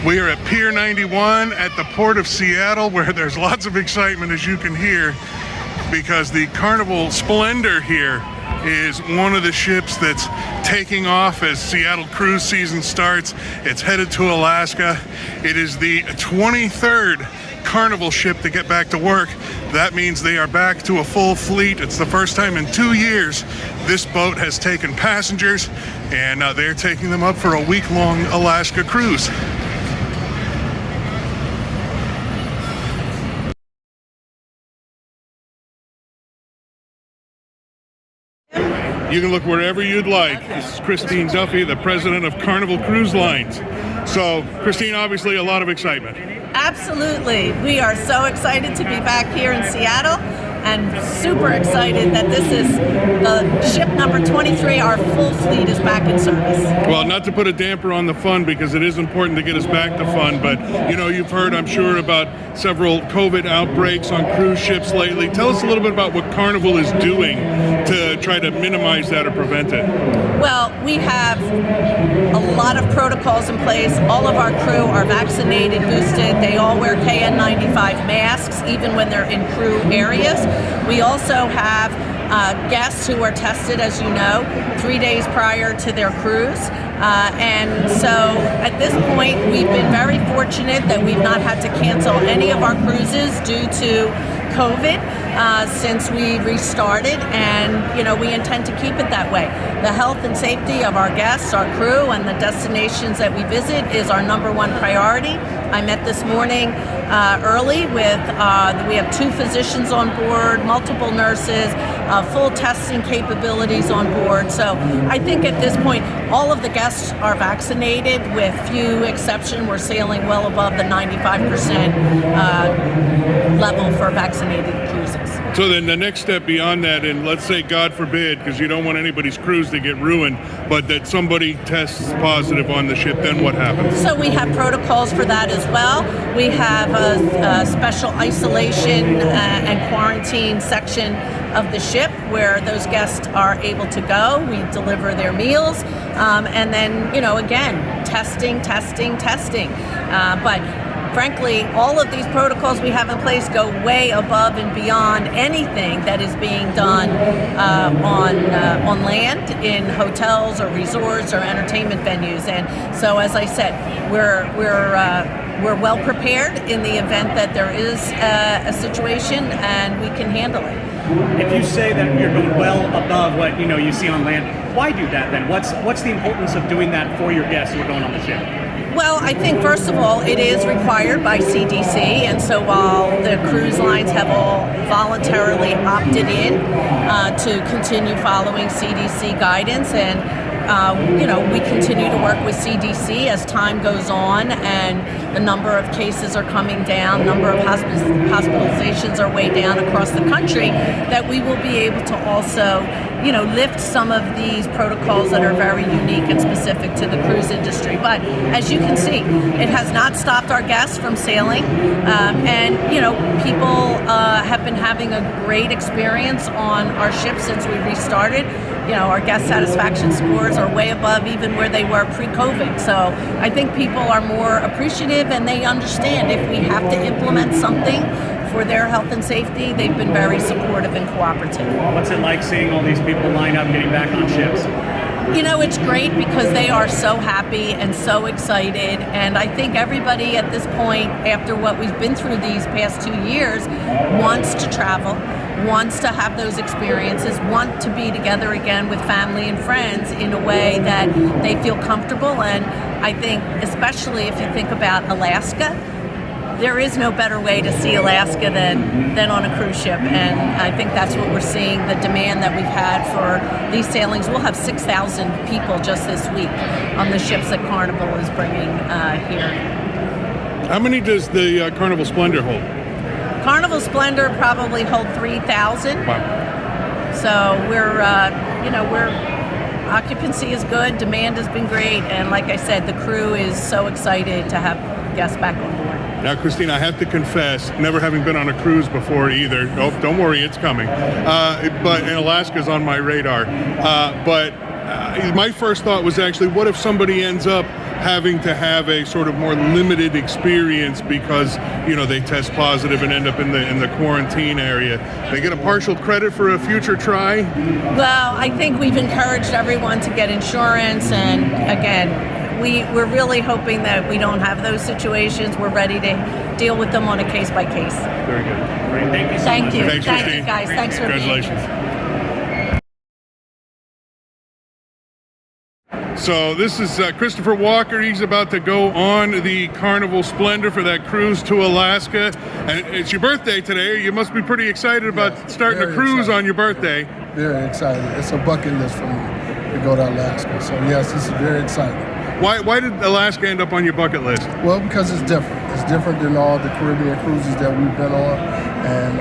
We are at Pier 91 at the Port of Seattle, where there's lots of excitement, as you can hear, because the Carnival Splendor here is one of the ships that's taking off as Seattle cruise season starts. It's headed to Alaska. It is the 23rd Carnival ship to get back to work. That means they are back to a full fleet. It's the first time in 2 years this boat has taken passengers, and they're taking them up for a week-long Alaska cruise. You can look wherever you'd like. This is Christine Duffy, the president of Carnival Cruise Lines. So, Christine, obviously a lot of excitement. Absolutely. We are so excited to be back here in Seattle and super excited that this is the ship number 23. Our full fleet is back in service. Well, not to put a damper on the fun, because it is important to get us back to fun, but you've heard, I'm sure, about several COVID outbreaks on cruise ships lately. Tell us a little bit about what Carnival is doing to try to minimize that or prevent it. Well, we have a lot of protocols in place. All of our crew are vaccinated, boosted. They all wear KN95 masks, even when they're in crew areas. We also have guests who are tested, as you know, 3 days prior to their cruise. And so at this point, we've been very fortunate that we've not had to cancel any of our cruises due to COVID since we restarted, and we intend to keep it that way. The health and safety of our guests, our crew, and the destinations that we visit is our number one priority. I met this morning early with, we have 2 physicians on board, multiple nurses, full testing capabilities on board. So I think at this point, all of the guests are vaccinated, with few exception. We're sailing well above the 95% level for vaccinated cruises. So then the next step beyond that, and let's say, God forbid, because you don't want anybody's cruise to get ruined, but that somebody tests positive on the ship, then what happens? So we have protocols for that as well. We have a special isolation and quarantine section of the ship where those guests are able to go. We deliver their meals, and then, again, testing. But frankly, all of these protocols we have in place go way above and beyond anything that is being done on land, in hotels or resorts or entertainment venues. And so, as I said, we're well prepared in the event that there is a situation, and we can handle it. If you say that you're going well above what you see on land, why do that then? What's the importance of doing that for your guests who are going on the ship? Well, I think, first of all, it is required by CDC, and so while the cruise lines have all voluntarily opted in to continue following CDC guidance, and we continue to work with CDC as time goes on, and the number of cases are coming down, number of hospitalizations are way down across the country, that we will be able to also lift some of these protocols that are very unique and specific to the cruise industry. But as you can see, it has not stopped our guests from sailing, and people have been having a great experience on our ship since we restarted. Our guest satisfaction scores are way above even where they were pre-COVID. So I think people are more appreciative, and they understand if we have to implement something for their health and safety, they've been very supportive and cooperative. What's it like seeing all these people line up getting back on ships? It's great because they are so happy and so excited, and I think everybody at this point, after what we've been through these past 2 years, wants to travel, wants to have those experiences, want to be together again with family and friends in a way that they feel comfortable. And I think, especially if you think about Alaska, there is no better way to see Alaska than on a cruise ship, and I think that's what we're seeing, the demand that we've had for these sailings. We'll have 6,000 people just this week on the ships that Carnival is bringing here. How many does the Carnival Splendor hold? Carnival Splendor probably hold 3,000. Wow. So we're occupancy is good, demand has been great, and like I said, the crew is so excited to have guests back on board. Now, Christine, I have to confess, never having been on a cruise before either. Oh, don't worry, it's coming. And Alaska's on my radar. But my first thought was actually, what if somebody ends up having to have a sort of more limited experience because, you know, they test positive and end up in the quarantine area. They get a partial credit for a future try? Well, I think we've encouraged everyone to get insurance, and again, we're really hoping that we don't have those situations. We're ready to deal with them on a case by case. Very good. Great. Thank you so Thank much. you. Thanks, Thank Christine. you, guys. Thanks for being Congratulations. here. So this is Christopher Walker. He's about to go on the Carnival Splendor for that cruise to Alaska. And it's your birthday today. You must be pretty excited about starting a cruise excited. on your birthday. Very excited. It's a bucket list for me to go to Alaska. So yes, this is very exciting. Why did Alaska end up on your bucket list? Well, because it's different. It's different than all the Caribbean cruises that we've been on. And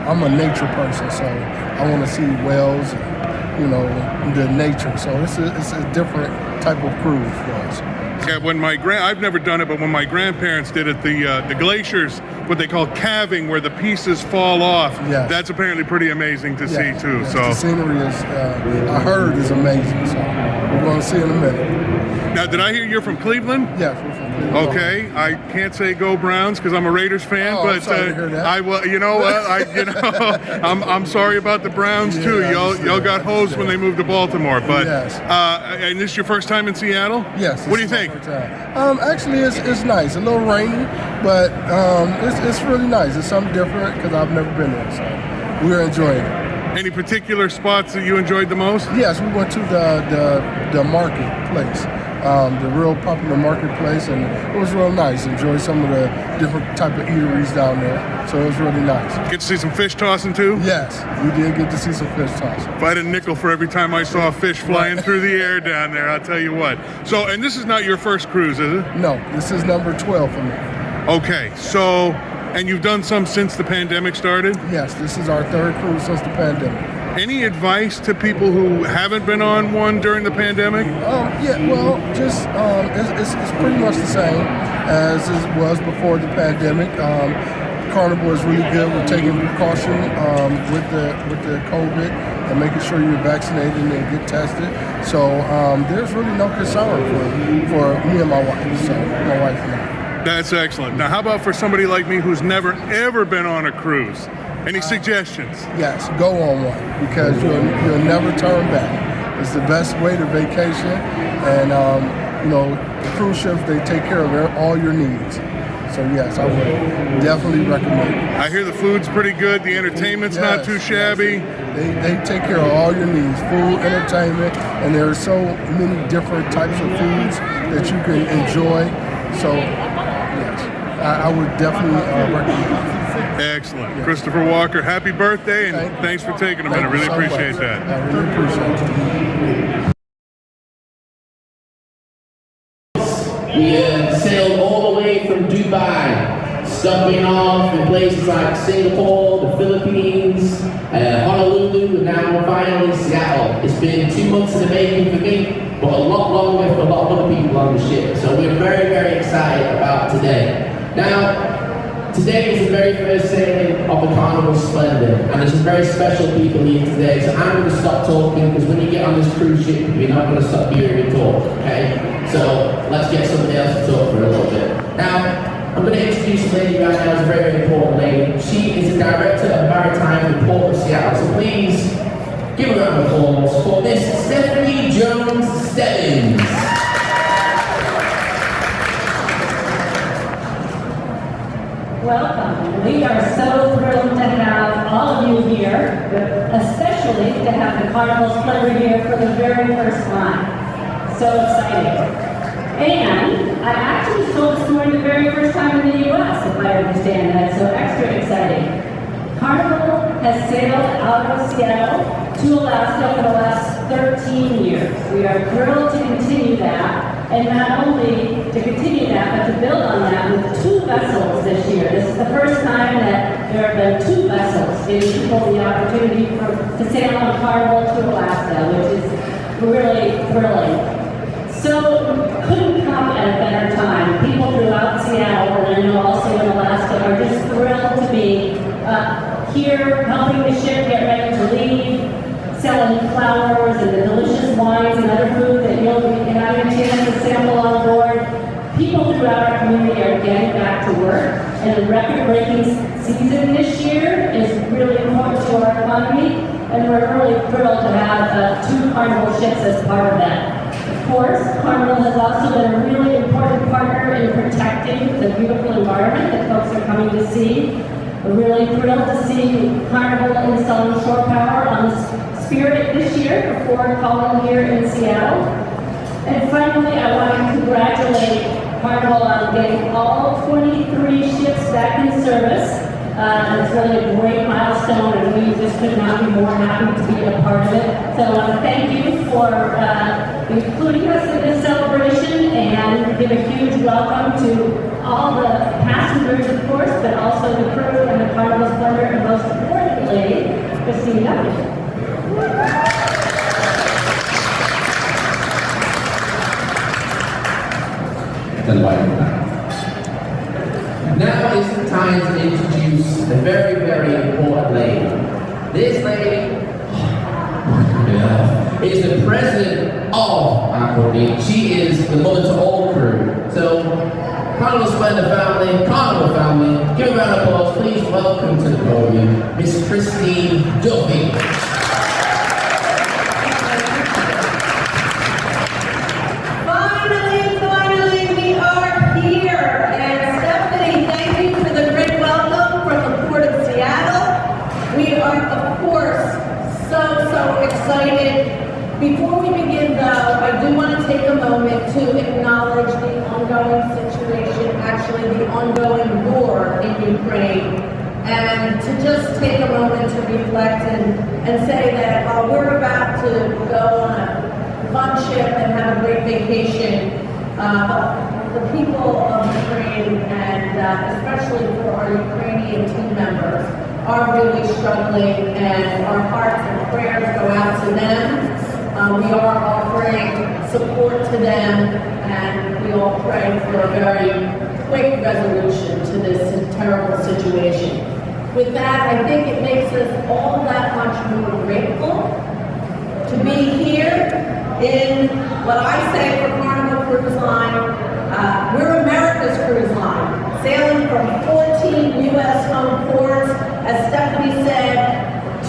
I'm a nature person, so I want to see whales and, you know, the nature. So it's a different type of cruise for us. Yeah, when I've never done it, but when my grandparents did it, the glaciers, what they call calving, where the pieces fall off. Yes. That's apparently pretty amazing to see too. Yes. So The scenery is, I heard, is amazing. So we're going to see in a minute. now, did I hear you're from Cleveland? Yes, we're from Cleveland. Okay, I can't say go Browns because I'm a Raiders fan, Oh, but I'm sorry to hear that. I will. You know what? I'm sorry about the Browns too. Yeah, I Y'all understand. got hosed when they moved to Baltimore, but Yes. and this is your first time in Seattle? Yes. What do you this is my think? first time. Actually, it's nice. A little rainy, but it's really nice. It's something different because I've never been there, so we're enjoying it. Any particular spots that you enjoyed the most? Yes, we went to the marketplace, the real popular marketplace, and it was real nice. Enjoyed some of the different type of eateries down there, so it was really nice. Get to see some fish tossing too? Yes, we did get to see some fish tossing. If I had a nickel for every time I saw a fish flying through the air down there, I'll tell you what. So, and this is not your first cruise, is it? No, this is number 12 for me. Okay, so, and you've done some since the pandemic started? Yes, this is our third cruise since the pandemic. Any advice to people who haven't been on one during the pandemic? Yeah, well, just it's pretty much the same as it was before the pandemic. Carnival is really good with taking precaution with the COVID and making sure you're vaccinated and get tested. So there's really no concern for me and my wife. So my wife and I. That's excellent. Now, how about for somebody like me who's never ever been on a cruise? Any suggestions? Yes, go on one because you'll never turn back. It's the best way to vacation, and you know, the cruise ships, they take care of all your needs. So yes, I would definitely recommend it. I hear the food's pretty good. The entertainment's not Yes, too shabby. They take care of all your needs, food, entertainment, and there are so many different types of foods that you can enjoy. So yes, I would definitely recommend it. Excellent. Christopher Walker, happy birthday, and thanks for taking a minute. I really appreciate that. I really appreciate it. We sailed all the way from Dubai, stopping off in places like Singapore, the Philippines, Honolulu, and now we're finally in Seattle. It's been 2 months in the making for me, but a lot longer for a lot of other people on the ship. So we're very, very excited about today. Now, today is the very first sailing of the Carnival Splendor, and there's some very special people here today, so I'm going to stop talking, because when you get on this cruise ship, you're not going to stop hearing me talk, okay? So, let's get somebody else to talk for a little bit. Now, I'm going to introduce a lady right now, who's a very, very important lady. She is the Director of Maritime for the Port of Seattle, so please, give her a round of applause for Miss Stephanie Jones-Stebbins. Welcome. We are so thrilled to have all of you here, but especially to have the Carnival Splendor here for the very first time. So exciting. And I actually told this morning the very first time in the U.S., if I understand that, so extra exciting. Carnival has sailed out of Seattle to Alaska for the last 13 years. We are thrilled to continue that. And not only to continue that, but to build on that with 2 vessels this year. This is the first time that there have been 2 vessels giving people the opportunity to sail on Carnival to Alaska, which is really thrilling. So couldn't come at a better time. People throughout Seattle, and I know also in Alaska, are just thrilled to be here helping the ship get ready to leave, selling flowers and the delicious wines and other food that you'll be having a chance to sample on board. And a record-breaking season this year is really important to our economy, and we're really thrilled to have 2 Carnival ships as part of that. Of course, Carnival has also been a really important partner in protecting the beautiful environment that folks are coming to see. We're really thrilled to see Carnival installing shore power on the Spirit this year before calling here in Seattle. And finally, I want to congratulate Carnival on getting all 23 ships back in service. It's really a great milestone, and we just could not be more happy to be a part of it. So I want to thank you for including us in this celebration, and give a huge welcome to all the passengers, of course, but also the crew and the Carnival Splendor, and most importantly, Christina. Now is the time to introduce a very, very important lady. This lady is the president of our company. She is the mother to all crew. So, Carnival Splendor family, Carnival family, give a round of applause. Please welcome to the podium, Miss Christine Duffy. Before we begin, though, I do want to take a moment to acknowledge the ongoing situation, actually the ongoing war in Ukraine, and to just take a moment to reflect and say that while we're about to go on a fun ship and have a great vacation, the people of Ukraine, and especially for our Ukrainian team members, are really struggling, and our hearts and prayers go out to them. We are offering support to them, and we all pray for a very quick resolution to this terrible situation. With that, I think it makes us all that much more grateful to be here in what I say for Carnival Cruise Line. We're America's cruise line, sailing from 14 U.S. home ports. As Stephanie said,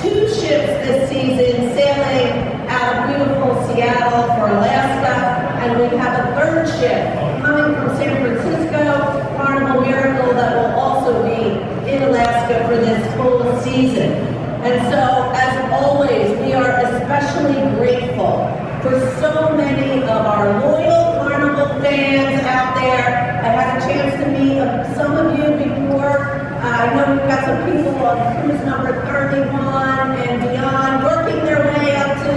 2 ships this season sailing out of beautiful Seattle for Alaska, and we have a 3rd ship coming from San Francisco, Carnival Miracle, that will also be in Alaska for this full season. And so, as always, we are especially grateful for so many of our loyal Carnival fans out there. I had a chance to meet some of you before. I know we've got some people on cruise number 31 and beyond working their way up to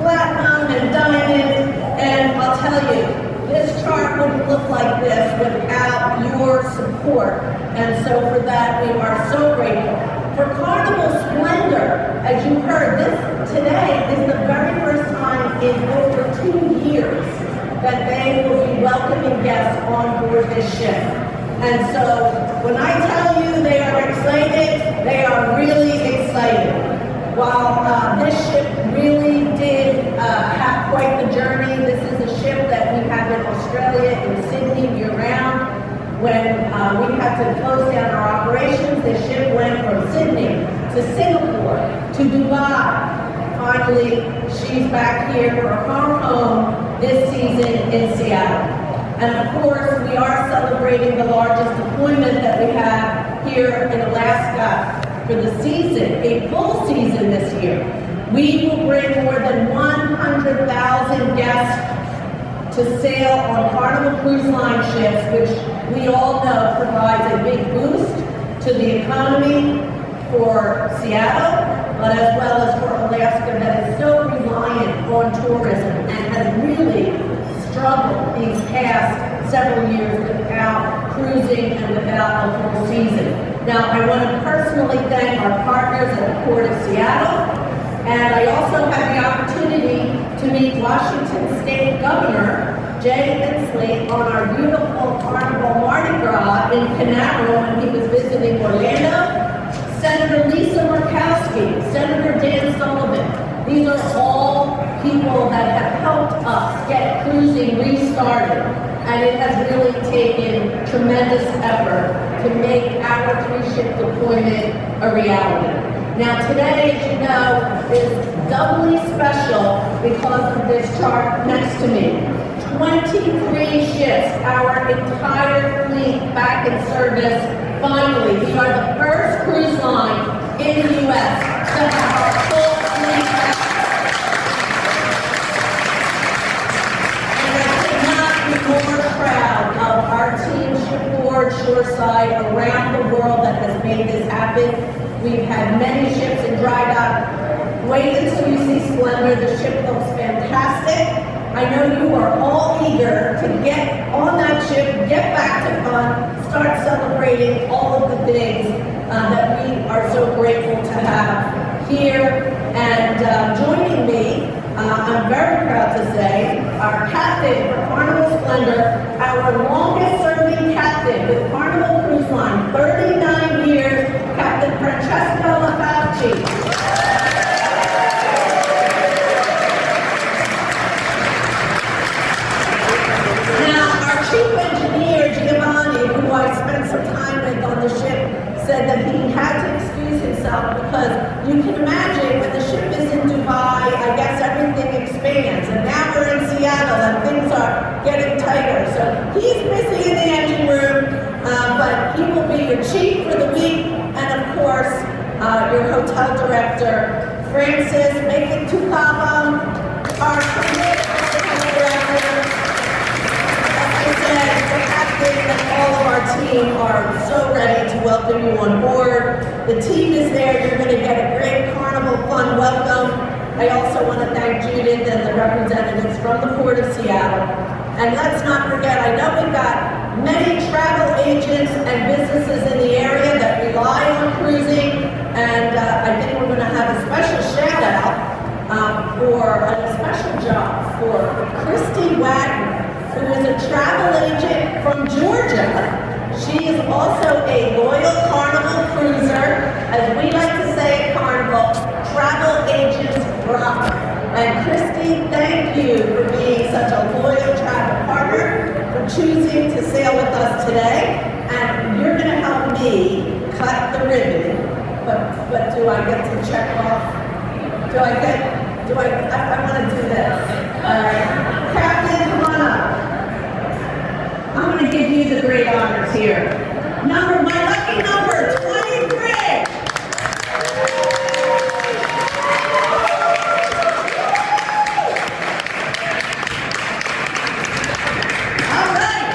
platinum and diamond, and I'll tell you, this chart wouldn't look like this without your support, and so for that we are so grateful. For Carnival Splendor, as you heard, this today is the very first time in over 2 years that they will be welcoming guests on board this ship. And so when I tell you they are excited, they are really excited. While this ship really did have quite the journey, this is a ship that we have in Australia, in Sydney, year-round. When we had to close down our operations, this ship went from Sydney to Singapore to Dubai. Finally, she's back here for her home this season in Seattle. And of course, we are celebrating the largest deployment that we have here in Alaska for the season, a full season this year. We will bring more than 100,000 guests to sail on Carnival Cruise Line ships, which we all know provides a big boost to the economy for Seattle, but as well as for Alaska, that is so reliant on tourism and has really struggled these past several years without cruising and without a full season. Now, I want to personally thank our partners at the Port of Seattle, and I also had the opportunity to meet Washington State Governor Jay Inslee on our beautiful Carnival Mardi Gras in Canaveral when he was visiting Orlando. Senator Lisa Murkowski, Senator Dan Sullivan. These are all people that have helped us get cruising restarted, and it has really taken tremendous effort to make our 3-ship deployment a reality. Now today, as you know, is doubly special because of this chart next to me. 23 ships, our entire fleet back in service. Finally, we are the first cruise line in the U.S. to have our full fleet back. And I could not be more proud of our team shipboard, shoreside, around the world that has made this happen. We've had many ships in dry dock. Wait until you see Splendor. The ship looks fantastic. I know you are all eager to get on that ship, get back to fun, start celebrating all of the things that we are so grateful to have here. And joining me, I'm very proud to say, our captain for Carnival Splendor, our longest serving captain with Carnival Cruise Line, 39 years, Captain Francesco Lafauci. Chief engineer Giovanni, who I spent some time with on the ship, said that he had to excuse himself because you can imagine when the ship is in Dubai, I guess everything expands, and now we're in Seattle and things are getting tighter. So he's busy in the engine room, but he will be your chief for the week, and of course, your hotel director, Francis, make it Tukava, our hotel director. The captain and all of our team are so ready to welcome you on board. The team is there. You're going to get a great Carnival fun welcome. I also want to thank Judith and the representatives from the Port of Seattle. And let's not forget, I know we've got many travel agents and businesses in the area that rely on cruising. And I think we're going to have a special shout out for a special job for Christy Wagner, who is a travel agent from Georgia. She is also a loyal Carnival cruiser. As we like to say at Carnival, travel agents rock. And Christy, thank you for being such a loyal travel partner, for choosing to sail with us today. And you're going to help me cut the ribbon. But do I get to check off? I want to do this. All right. Captain, come on up. I'm going to give you the great honors here. My lucky number, 23. All right.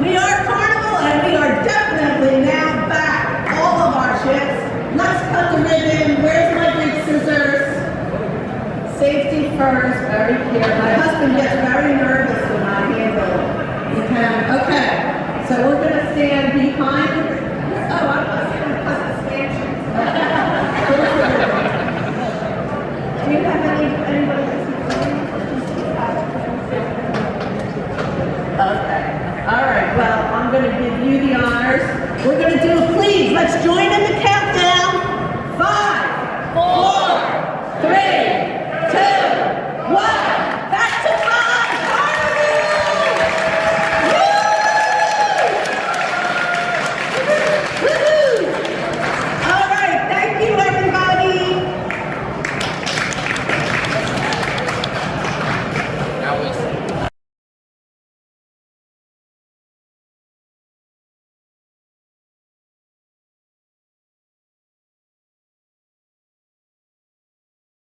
We are Carnival, and we are definitely now back. All of our ships. Let's cut the ribbon. Where's my big scissors? Safety first, very clear. My husband gets very nervous when I handle it. Okay, so we're going to stand behind. Oh, I'm going to cut the stanchions. Do you have anybody Okay, all right, well, I'm going to give you the honors. We're going to do, please, let's join in the countdown. 5, 4, 3, 2, 1.